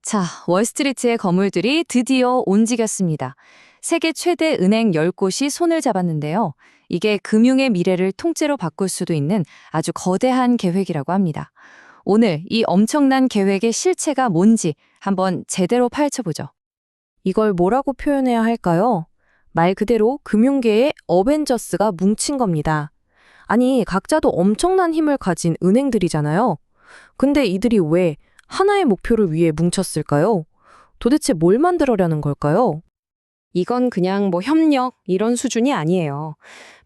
자, 월스트리트의 거물들이 드디어 움직였습니다. 세계 최대 은행 10곳이 손을 잡았는데요. 이게 금융의 미래를 통째로 바꿀 수도 있는 아주 거대한 계획이라고 합니다. 오늘 이 엄청난 계획의 실체가 뭔지 한번 제대로 파헤쳐보죠. 이걸 뭐라고 표현해야 할까요? 말 그대로 금융계의 어벤져스가 뭉친 겁니다. 아니, 각자도 엄청난 힘을 가진 은행들이잖아요. 근데 이들이 왜 하나의 목표를 위해 뭉쳤을까요? 도대체 뭘 만들어려는 걸까요? 이건 그냥 협력 이런 수준이 아니에요.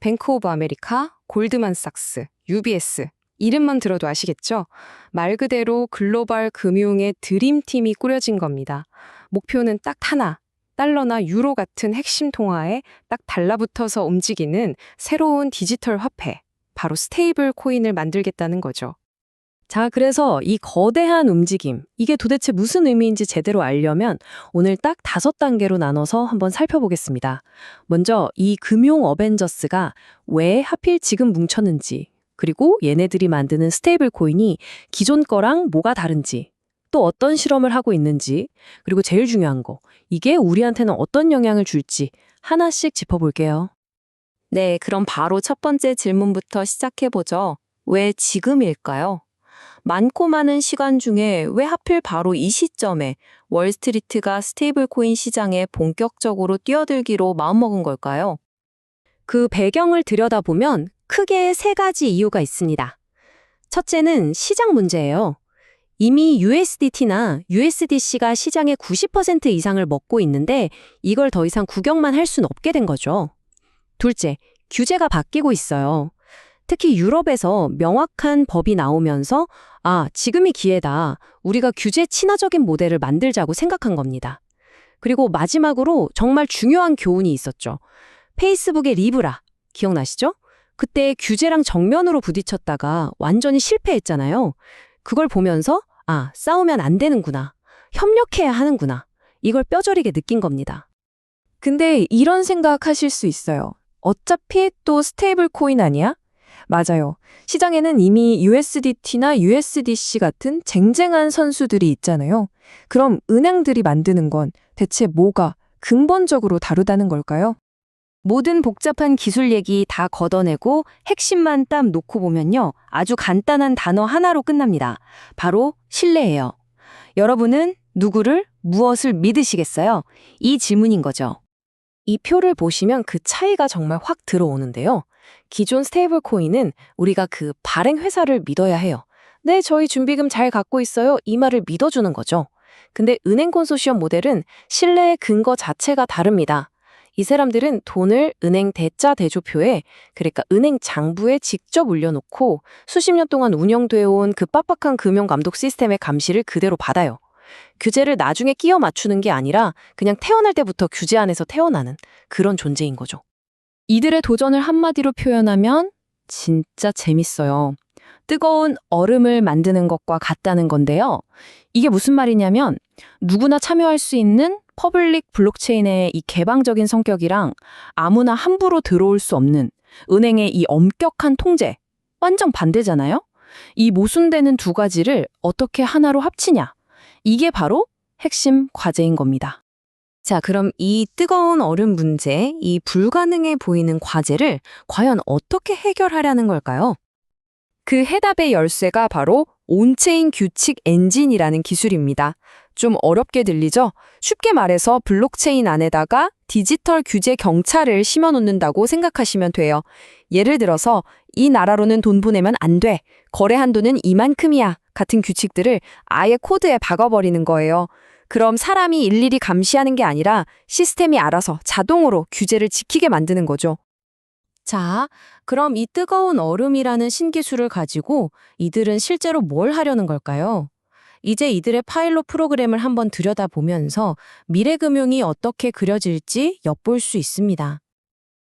뱅크 오브 아메리카, 골드만삭스, UBS 이름만 들어도 아시겠죠? 말 그대로 글로벌 금융의 드림팀이 꾸려진 겁니다. 목표는 딱 하나, 달러나 유로 같은 핵심 통화에 딱 달라붙어서 움직이는 새로운 디지털 화폐, 바로 스테이블 코인을 만들겠다는 거죠. 자, 그래서 이 거대한 움직임, 이게 도대체 무슨 의미인지 제대로 알려면 오늘 딱 5단계로 나눠서 한번 살펴보겠습니다. 먼저 이 금융 어벤져스가 왜 하필 지금 뭉쳤는지, 그리고 얘네들이 만드는 스테이블 코인이 기존 거랑 뭐가 다른지, 또 어떤 실험을 하고 있는지, 그리고 제일 중요한 거, 이게 우리한테는 어떤 영향을 줄지 하나씩 짚어볼게요. 네, 그럼 바로 첫 번째 질문부터 시작해보죠. 왜 지금일까요? 많고 많은 시간 중에 왜 하필 바로 이 시점에 월스트리트가 스테이블 코인 시장에 본격적으로 뛰어들기로 마음먹은 걸까요? 그 배경을 들여다보면 크게 3가지 이유가 있습니다. 첫째는 시장 문제예요. 이미 USDT나 USDC가 시장의 90% 이상을 먹고 있는데 이걸 더 이상 구경만 할 수는 없게 된 거죠. 둘째, 규제가 바뀌고 있어요. 특히 유럽에서 명확한 법이 나오면서 지금이 기회다. 우리가 규제 친화적인 모델을 만들자고 생각한 겁니다. 그리고 마지막으로 정말 중요한 교훈이 있었죠. 페이스북의 리브라, 기억나시죠? 그때 규제랑 정면으로 부딪혔다가 완전히 실패했잖아요. 그걸 보면서 싸우면 안 되는구나. 협력해야 하는구나. 이걸 뼈저리게 느낀 겁니다. 근데 이런 생각하실 수 있어요. 어차피 또 스테이블 코인 아니야? 맞아요. 시장에는 이미 USDT나 USDC 같은 쟁쟁한 선수들이 있잖아요. 그럼 은행들이 만드는 건 대체 뭐가 근본적으로 다르다는 걸까요? 모든 복잡한 기술 얘기 다 걷어내고 핵심만 딱 놓고 보면요. 아주 간단한 단어 하나로 끝납니다. 바로 신뢰예요. 여러분은 누구를, 무엇을 믿으시겠어요? 이 질문인 거죠. 이 표를 보시면 그 차이가 정말 확 들어오는데요. 기존 스테이블 코인은 우리가 그 발행 회사를 믿어야 해요. 네, 저희 준비금 잘 갖고 있어요. 이 말을 믿어주는 거죠. 근데 은행 컨소시엄 모델은 신뢰의 근거 자체가 다릅니다. 이 사람들은 돈을 은행 대자 대조표에, 그러니까 은행 장부에 직접 올려놓고 수십 년 동안 운영되어 온 그 빡빡한 금융 감독 시스템의 감시를 그대로 받아요. 규제를 나중에 끼워 맞추는 게 아니라 그냥 태어날 때부터 규제 안에서 태어나는 그런 존재인 거죠. 이들의 도전을 한마디로 표현하면 진짜 재밌어요. 뜨거운 얼음을 만드는 것과 같다는 건데요. 이게 무슨 말이냐면 누구나 참여할 수 있는 퍼블릭 블록체인의 이 개방적인 성격이랑 아무나 함부로 들어올 수 없는 은행의 이 엄격한 통제, 완전 반대잖아요? 이 모순되는 두 가지를 어떻게 하나로 합치냐? 이게 바로 핵심 과제인 겁니다. 자, 그럼 이 뜨거운 얼음 문제, 이 불가능해 보이는 과제를 과연 어떻게 해결하려는 걸까요? 그 해답의 열쇠가 바로 온체인 규칙 엔진이라는 기술입니다. 좀 어렵게 들리죠? 쉽게 말해서 블록체인 안에다가 디지털 규제 경찰을 심어놓는다고 생각하시면 돼요. 예를 들어서 이 나라로는 돈 보내면 안 돼. 거래 한도는 이만큼이야. 같은 규칙들을 아예 코드에 박아버리는 거예요. 그럼 사람이 일일이 감시하는 게 아니라 시스템이 알아서 자동으로 규제를 지키게 만드는 거죠. 자, 그럼 이 뜨거운 얼음이라는 신기술을 가지고 이들은 실제로 뭘 하려는 걸까요? 이제 이들의 파일럿 프로그램을 한번 들여다보면서 미래 금융이 어떻게 그려질지 엿볼 수 있습니다.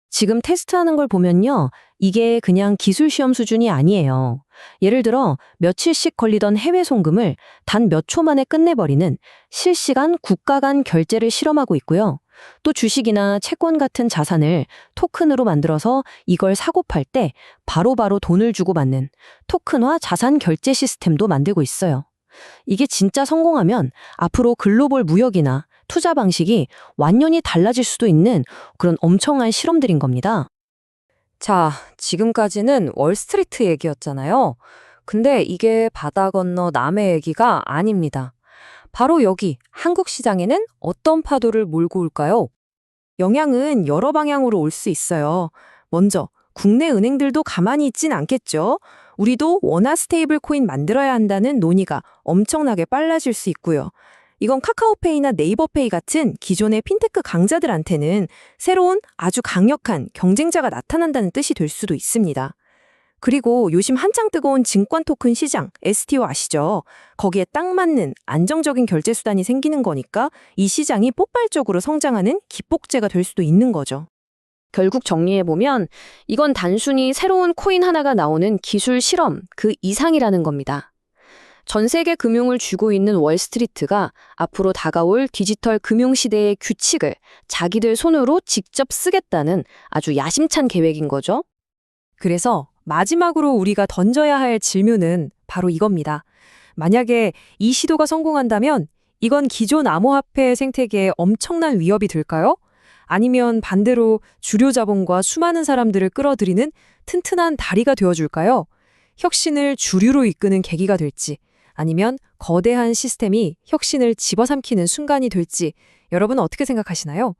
지금 테스트하는 걸 보면요. 이게 그냥 기술 시험 수준이 아니에요. 예를 들어 며칠씩 걸리던 해외 송금을 단 몇 초 만에 끝내버리는 실시간 국가 간 결제를 실험하고 있고요. 또 주식이나 채권 같은 자산을 토큰으로 만들어서 이걸 사고 팔 때 바로바로 돈을 주고 받는 토큰화 자산 결제 시스템도 만들고 있어요. 이게 진짜 성공하면 앞으로 글로벌 무역이나 투자 방식이 완전히 달라질 수도 있는 그런 엄청난 실험들인 겁니다. 자, 지금까지는 월스트리트 얘기였잖아요. 근데 이게 바다 건너 남의 얘기가 아닙니다. 바로 여기 한국 시장에는 어떤 파도를 몰고 올까요? 영향은 여러 방향으로 올 수 있어요. 먼저 국내 은행들도 가만히 있진 않겠죠. 우리도 원화 스테이블 코인 만들어야 한다는 논의가 엄청나게 빨라질 수 있고요. 이건 카카오페이나 네이버페이 같은 기존의 핀테크 강자들한테는 새로운 아주 강력한 경쟁자가 나타난다는 뜻이 될 수도 있습니다. 그리고 요즘 한창 뜨거운 증권 토큰 시장, STO 아시죠? 거기에 딱 맞는 안정적인 결제 수단이 생기는 거니까 이 시장이 폭발적으로 성장하는 기폭제가 될 수도 있는 거죠. 결국 정리해보면 이건 단순히 새로운 코인 하나가 나오는 기술 실험 그 이상이라는 겁니다. 전 세계 금융을 쥐고 있는 월스트리트가 앞으로 다가올 디지털 금융 시대의 규칙을 자기들 손으로 직접 쓰겠다는 아주 야심찬 계획인 거죠. 그래서 마지막으로 우리가 던져야 할 질문은 바로 이겁니다. 만약에 이 시도가 성공한다면 이건 기존 암호화폐 생태계에 엄청난 위협이 될까요? 아니면 반대로 주류 자본과 수많은 사람들을 끌어들이는 튼튼한 다리가 되어줄까요? 혁신을 주류로 이끄는 계기가 될지, 아니면 거대한 시스템이 혁신을 집어삼키는 순간이 될지, 여러분 어떻게 생각하시나요?